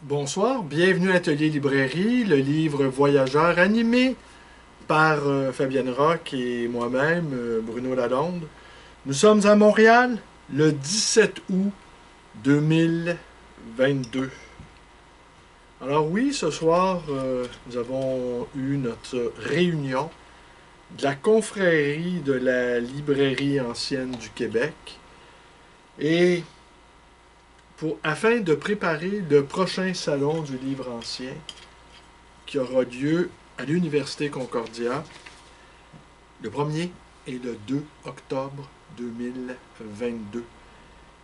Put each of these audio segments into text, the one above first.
Bonsoir, bienvenue à Atelier Librairie, le livre Voyageur animé par Fabienne Roch et moi-même, Bruno Lalonde. Nous sommes à Montréal le 17 août 2022. Alors oui, ce soir, nous avons eu notre réunion de la confrérie de la librairie ancienne du Québec. Et afin de préparer le prochain salon du livre ancien qui aura lieu à l'Université Concordia le 1er et le 2 octobre 2022.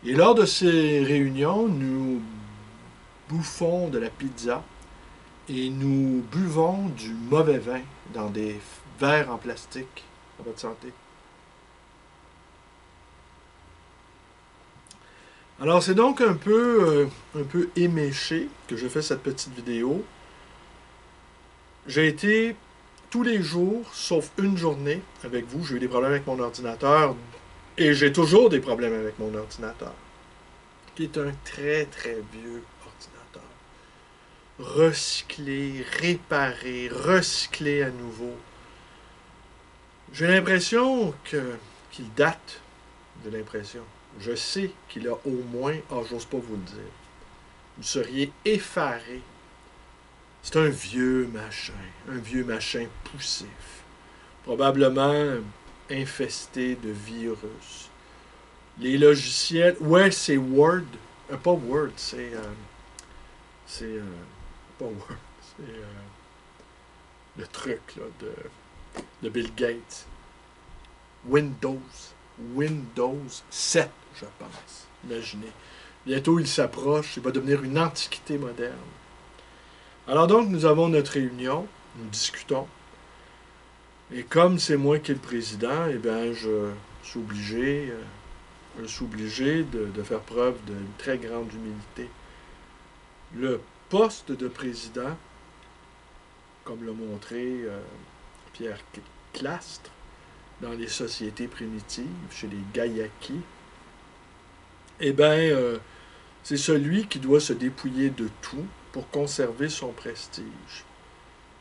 Et lors de ces réunions, nous bouffons de la pizza et nous buvons du mauvais vin dans des verres en plastique. À votre santé. Alors c'est donc un peu éméché que je fais cette petite vidéo. J'ai été tous les jours, sauf une journée, avec vous. J'ai eu des problèmes avec mon ordinateur et j'ai toujours des problèmes avec mon ordinateur, qui est un très très vieux ordinateur. Recyclé, réparé, recyclé à nouveau. J'ai l'impression qu'il date de l'impression. Je sais qu'il a au moins, j'ose pas vous le dire, vous seriez effaré. C'est un vieux machin poussif, probablement infesté de virus. Les logiciels, ouais, c'est Word, pas Word, c'est pas Word, c'est le truc là, de Bill Gates. Windows 7, je pense. Imaginez. Bientôt, il s'approche, il va devenir une antiquité moderne. Alors donc, nous avons notre réunion, nous discutons. Et comme c'est moi qui est le président, eh bien, je suis obligé de faire preuve d'une très grande humilité. Le poste de président, comme l'a montré Pierre Clastre, dans les sociétés primitives, chez les Gaïaki, eh bien, c'est celui qui doit se dépouiller de tout pour conserver son prestige.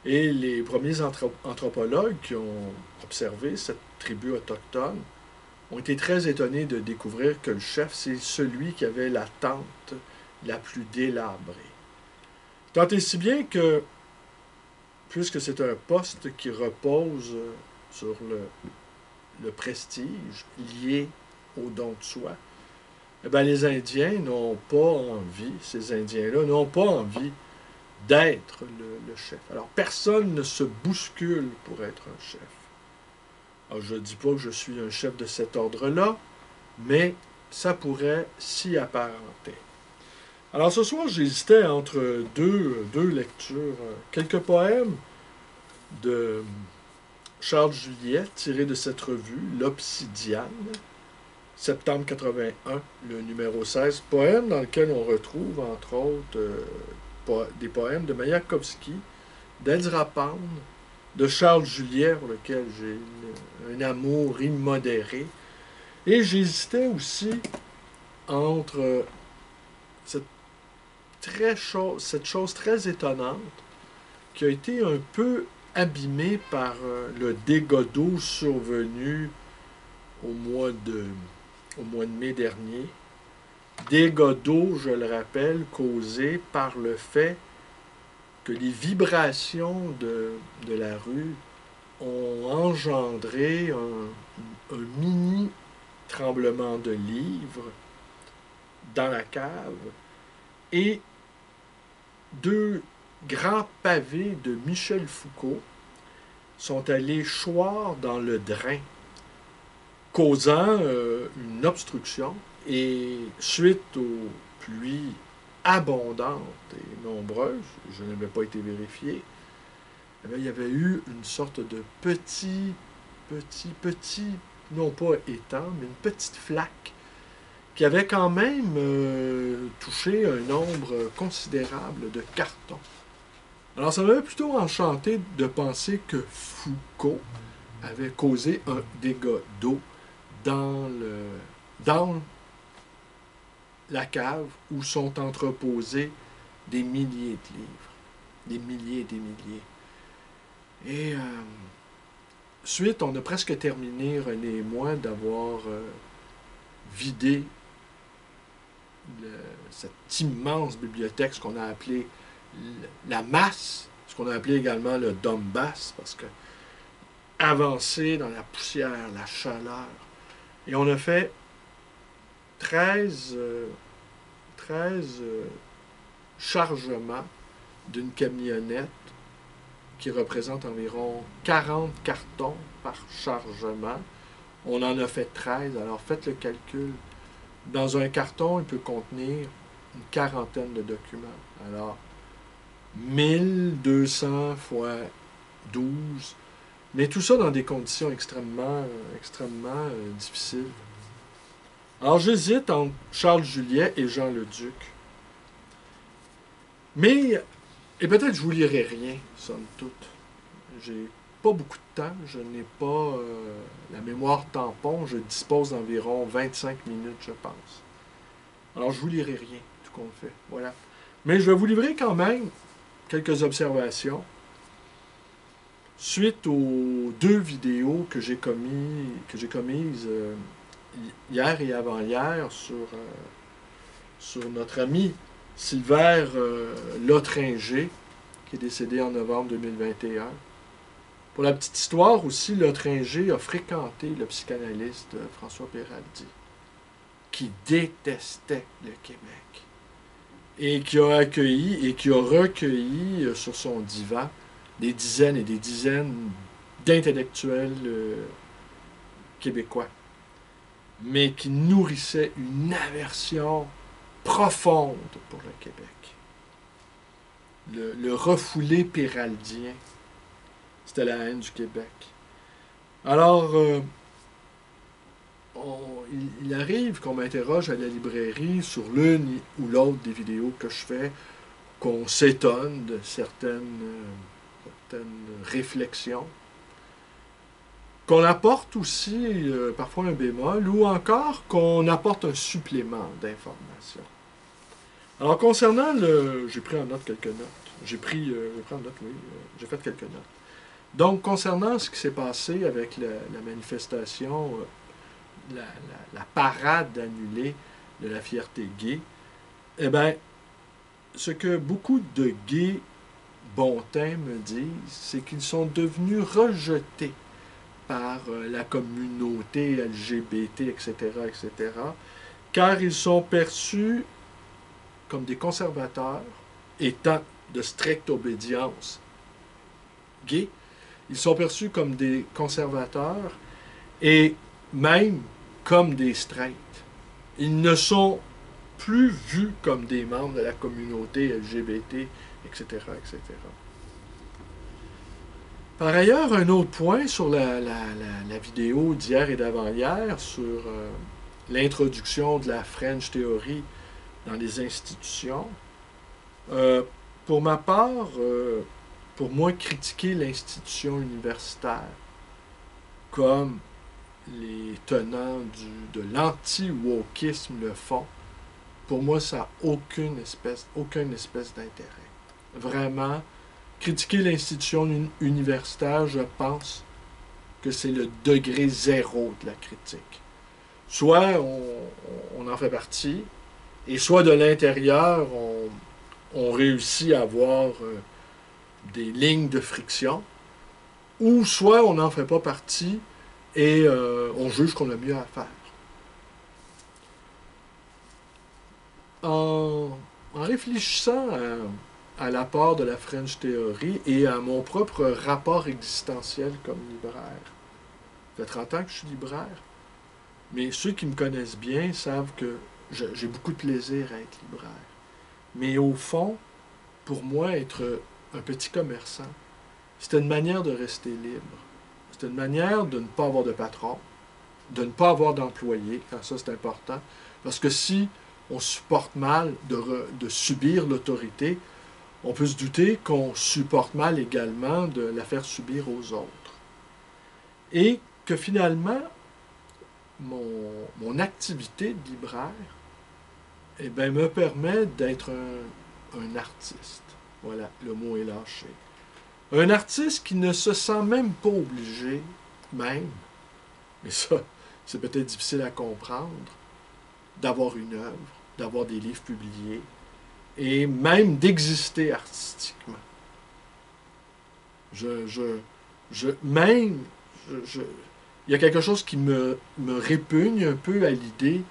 Et les premiers anthropologues qui ont observé cette tribu autochtone ont été très étonnés de découvrir que le chef, c'est celui qui avait la tente la plus délabrée. Tant et si bien que, puisque c'est un poste qui repose sur le prestige lié au don de soi, eh bien, les Indiens n'ont pas envie, ces Indiens-là n'ont pas envie d'être le chef. Alors, personne ne se bouscule pour être un chef. Alors, je ne dis pas que je suis un chef de cet ordre-là, mais ça pourrait s'y apparenter. Alors, ce soir, j'hésitais entre deux lectures. Quelques poèmes de Charles Juliet, tirés de cette revue, L'Obsidiane, septembre 81, le numéro 16, poème dans lequel on retrouve, entre autres, des poèmes de Mayakovsky, d'Ezra Pound, de Charles Juliet, pour lequel j'ai un amour immodéré. Et j'hésitais aussi entre cette chose très étonnante qui a été un peu abîmée par le dégât d'eau survenu au mois de mai dernier. Dégâts d'eau, je le rappelle, causés par le fait que les vibrations de la rue ont engendré un mini tremblement de livres dans la cave et deux grands pavés de Michel Foucault sont allés choir dans le drain, causant une obstruction. Et suite aux pluies abondantes et nombreuses, je n'avais pas été vérifié, il y avait eu une sorte de petit, non pas étang, mais une petite flaque qui avait quand même touché un nombre considérable de cartons. Alors ça m'avait plutôt enchanté de penser que Foucault avait causé un dégât d'eau dans la cave où sont entreposés des milliers de livres. Des milliers et des milliers. Et suite, on a presque terminé, René et moi, d'avoir vidé cette immense bibliothèque, ce qu'on a appelé la masse, ce qu'on a appelé également le Donbass, parce que avancé dans la poussière, la chaleur. Et on a fait 13 chargements d'une camionnette qui représente environ 40 cartons par chargement. On en a fait 13, alors faites le calcul. Dans un carton, il peut contenir une quarantaine de documents. Alors, 1200 fois 12, mais tout ça dans des conditions extrêmement difficiles. Alors, j'hésite entre Charles Juliet et Jean le Duc. Mais, et peut-être je vous lirai rien, somme toute. J'ai pas beaucoup de temps, je n'ai pas la mémoire tampon, je dispose d'environ 25 minutes, je pense. Alors, je vous lirai rien, tout compte fait. Voilà. Mais je vais vous livrer quand même quelques observations suite aux 2 vidéos que j'ai commises hier et avant-hier sur notre ami Sylvain Lotringer, qui est décédé en novembre 2021. Pour la petite histoire aussi, Lotringer a fréquenté le psychanalyste François Péraldi, qui détestait le Québec, et qui a accueilli et qui a recueilli sur son divan des dizaines et des dizaines d'intellectuels québécois, mais qui nourrissait une aversion profonde pour le Québec. Le refoulé péraldien, c'était la haine du Québec. Alors, il arrive qu'on m'interroge à la librairie sur l'une ou l'autre des vidéos que je fais, qu'on s'étonne de certaines réflexions, qu'on apporte aussi parfois un bémol, ou encore qu'on apporte un supplément d'information. Alors, concernant j'ai pris en note quelques notes. J'ai fait quelques notes. Donc, concernant ce qui s'est passé avec la manifestation, la parade annulée de la fierté gay, eh bien, ce que beaucoup de gays bontins me disent, c'est qu'ils sont devenus rejetés par la communauté LGBT, etc., etc., car ils sont perçus comme des conservateurs étant de stricte obédience gays. Ils sont perçus comme des conservateurs et même comme des straights. Ils ne sont plus vus comme des membres de la communauté LGBT, etc., etc. Par ailleurs, un autre point sur la vidéo d'hier et d'avant-hier sur l'introduction de la French Theory dans les institutions. Pour ma part, pour moi, critiquer l'institution universitaire comme les tenants de l'anti-wokisme le font, pour moi, ça n'a aucune espèce d'intérêt. Vraiment, critiquer l'institution universitaire, je pense que c'est le degré zéro de la critique. Soit on en fait partie, et soit de l'intérieur, on réussit à avoir des lignes de friction, ou soit on n'en fait pas partie et on juge qu'on a mieux à faire. En réfléchissant à l'apport de la French Theory et à mon propre rapport existentiel comme libraire, ça fait 30 ans que je suis libraire, mais ceux qui me connaissent bien savent que j'ai beaucoup de plaisir à être libraire. Mais au fond, pour moi, être un petit commerçant, c'était une manière de rester libre. C'était une manière de ne pas avoir de patron, de ne pas avoir d'employé, car ça c'est important, parce que si on supporte mal de subir l'autorité, on peut se douter qu'on supporte mal également de la faire subir aux autres. Et que finalement, mon activité de libraire me permet d'être un artiste. Voilà, le mot est lâché. Un artiste qui ne se sent même pas obligé, même, mais ça, c'est peut-être difficile à comprendre, d'avoir une œuvre, d'avoir des livres publiés, et même d'exister artistiquement. Il y a quelque chose qui me répugne un peu à l'idée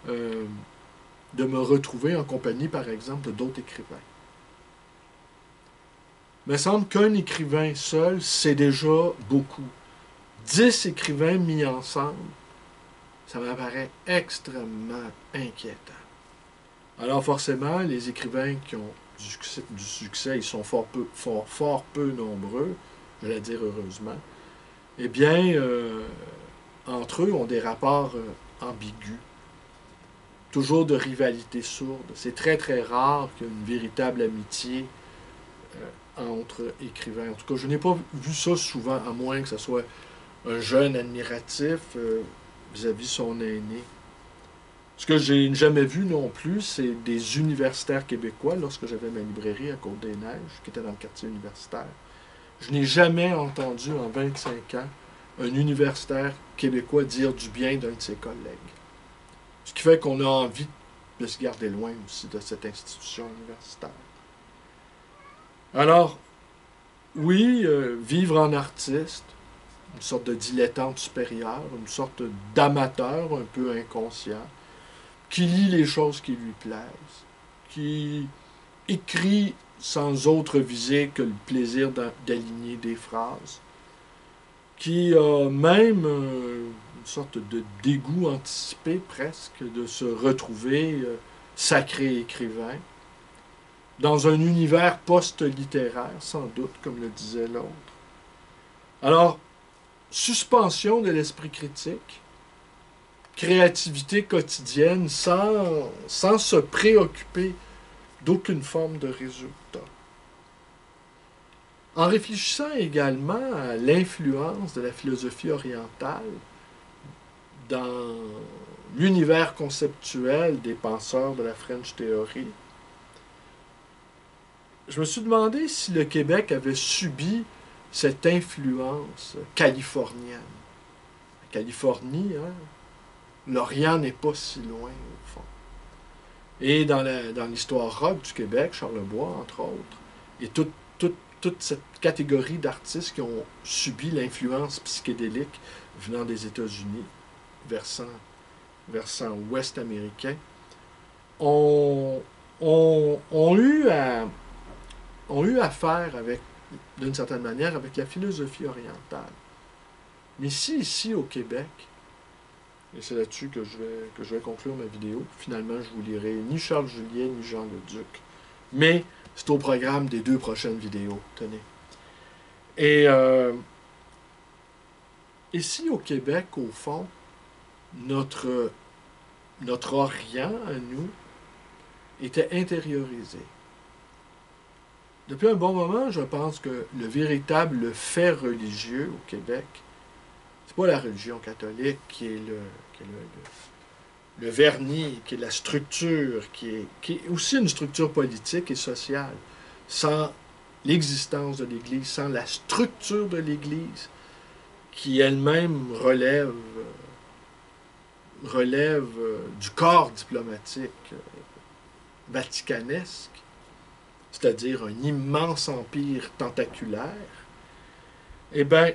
de me retrouver en compagnie, par exemple, d'autres écrivains. Il me semble qu'un écrivain seul, c'est déjà beaucoup. 10 écrivains mis ensemble, ça m'apparaît extrêmement inquiétant. Alors forcément, les écrivains qui ont du succès, ils sont fort peu nombreux, je vais dire heureusement, eh bien, entre eux, ont des rapports ambigus. Toujours de rivalité sourde. C'est très, très rare qu'il y ait une véritable amitié entre écrivains. En tout cas, je n'ai pas vu ça souvent, à moins que ce soit un jeune admiratif vis-à-vis son aîné. Ce que j'ai jamais vu non plus, c'est des universitaires québécois, lorsque j'avais ma librairie à Côte-des-Neiges, qui était dans le quartier universitaire. Je n'ai jamais entendu en 25 ans un universitaire québécois dire du bien d'un de ses collègues. Ce qui fait qu'on a envie de se garder loin aussi de cette institution universitaire. Alors, oui, vivre en artiste, une sorte de dilettante supérieur, une sorte d'amateur un peu inconscient, qui lit les choses qui lui plaisent, qui écrit sans autre visée que le plaisir d'aligner des phrases, qui a même une sorte de dégoût anticipé presque de se retrouver sacré écrivain, dans un univers post-littéraire, sans doute, comme le disait l'autre. Alors, suspension de l'esprit critique, créativité quotidienne sans se préoccuper d'aucune forme de résultat. En réfléchissant également à l'influence de la philosophie orientale dans l'univers conceptuel des penseurs de la French Theory, je me suis demandé si le Québec avait subi cette influence californienne. La Californie, hein, l'Orient n'est pas si loin, au fond. Et dans l'histoire rock du Québec, Charlebois, entre autres, et toute cette catégorie d'artistes qui ont subi l'influence psychédélique venant des États-Unis, versant ouest américain, ont eu affaire avec, d'une certaine manière, avec la philosophie orientale. Mais si ici, au Québec, et c'est là-dessus que je vais conclure ma vidéo, finalement, je vous lirai ni Charles Julien, ni Jean Leduc, mais c'est au programme des 2 prochaines vidéos, tenez. Et ici, au Québec, au fond, notre Orient, à nous, était intériorisé. Depuis un bon moment, je pense que le véritable fait religieux au Québec, c'est pas la religion catholique qui est le vernis, qui est la structure, qui est aussi une structure politique et sociale. Sans l'existence de l'Église, sans la structure de l'Église, qui elle-même relève du corps diplomatique vaticanesque, c'est-à-dire un immense empire tentaculaire, eh bien,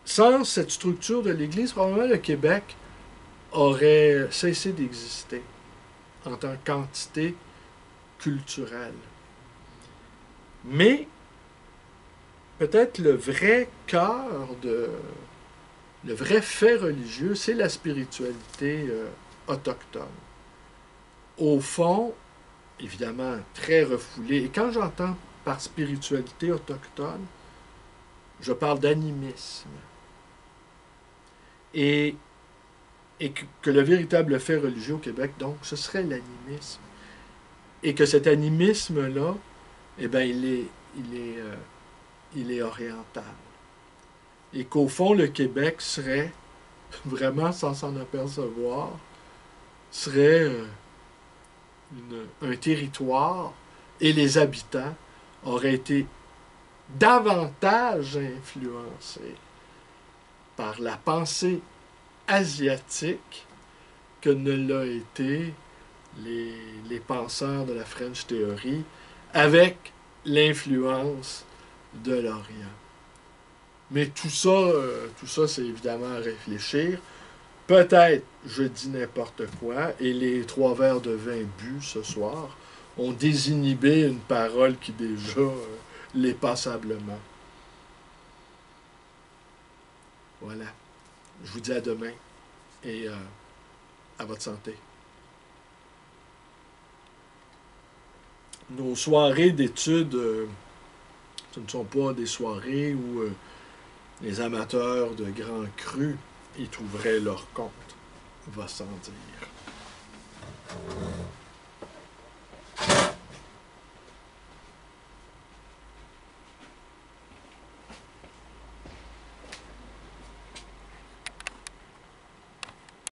sans cette structure de l'Église, probablement le Québec aurait cessé d'exister en tant qu'entité culturelle. Mais peut-être le vrai cœur le vrai fait religieux, c'est la spiritualité autochtone. Au fond, évidemment, très refoulée. Et quand j'entends par spiritualité autochtone, je parle d'animisme. Et que le véritable fait religieux au Québec, donc, ce serait l'animisme. Et que cet animisme-là, eh bien, il est oriental. Et qu'au fond, le Québec serait, vraiment sans s'en apercevoir, serait un territoire et les habitants auraient été davantage influencés par la pensée asiatique que ne l'a été les penseurs de la French Theory avec l'influence de l'Orient. Mais tout ça, c'est évidemment à réfléchir. Peut-être, je dis n'importe quoi, et les 3 verres de vin bu ce soir ont désinhibé une parole qui déjà l'est passablement. Voilà. Je vous dis à demain et à votre santé. Nos soirées d'études, ce ne sont pas des soirées où les amateurs de grands crus y trouveraient leur compte, va sans dire.